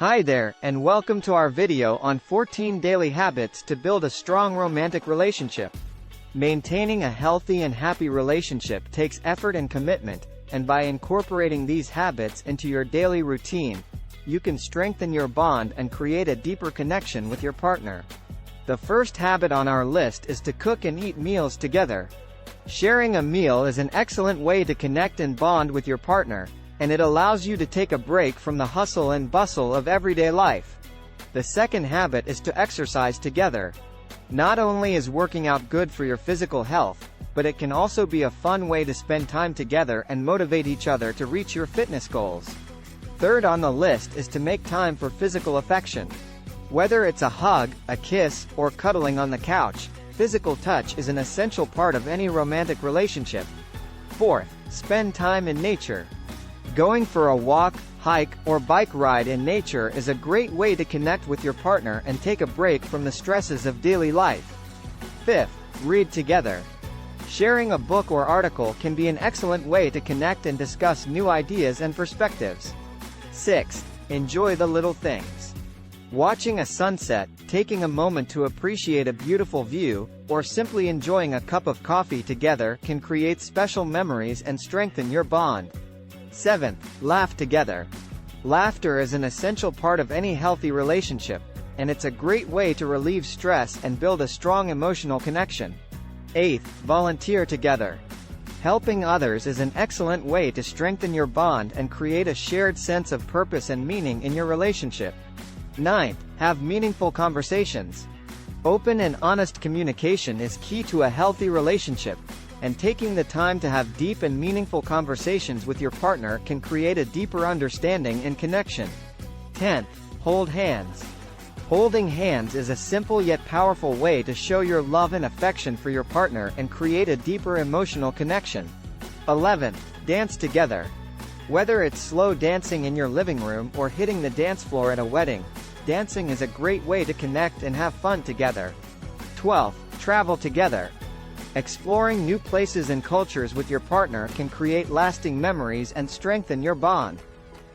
Hi there, and welcome to our video on 14 daily habits to build a strong romantic relationship. Maintaining a healthy and happy relationship takes effort and commitment, and by incorporating these habits into your daily routine, you can strengthen your bond and create a deeper connection with your partner. The first habit on our list is to cook and eat meals together. Sharing a meal is an excellent way to connect and bond with your partner, and it allows you to take a break from the hustle and bustle of everyday life. The second habit is to exercise together. Not only is working out good for your physical health, but it can also be a fun way to spend time together and motivate each other to reach your fitness goals. Third on the list is to make time for physical affection. Whether it's a hug, a kiss, or cuddling on the couch, physical touch is an essential part of any romantic relationship. Fourth, spend time in nature. Going for a walk, hike, or bike ride in nature is a great way to connect with your partner and take a break from the stresses of daily life. Fifth, read together. Sharing a book or article can be an excellent way to connect and discuss new ideas and perspectives. Sixth, enjoy the little things. Watching a sunset, taking a moment to appreciate a beautiful view, or simply enjoying a cup of coffee together can create special memories and strengthen your bond. Seventh, laugh together. Laughter is an essential part of any healthy relationship, and it's a great way to relieve stress and build a strong emotional connection. Eighth, volunteer together. Helping others is an excellent way to strengthen your bond and create a shared sense of purpose and meaning in your relationship. Ninth, have meaningful conversations. Open and honest communication is key to a healthy relationship, and taking the time to have deep and meaningful conversations with your partner can create a deeper understanding and connection. 10th, hold hands. Holding hands is a simple yet powerful way to show your love and affection for your partner and create a deeper emotional connection. 11th, dance together. Whether it's slow dancing in your living room or hitting the dance floor at a wedding, dancing is a great way to connect and have fun together. 12th, travel together. Exploring new places and cultures with your partner can create lasting memories and strengthen your bond.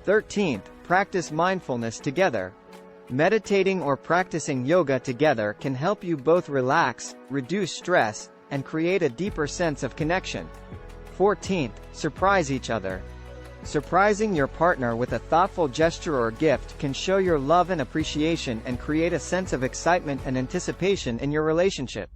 13th, practice mindfulness together. Meditating or practicing yoga together can help you both relax, reduce stress, and create a deeper sense of connection. 14th, surprise each other. Surprising your partner with a thoughtful gesture or gift can show your love and appreciation and create a sense of excitement and anticipation in your relationship.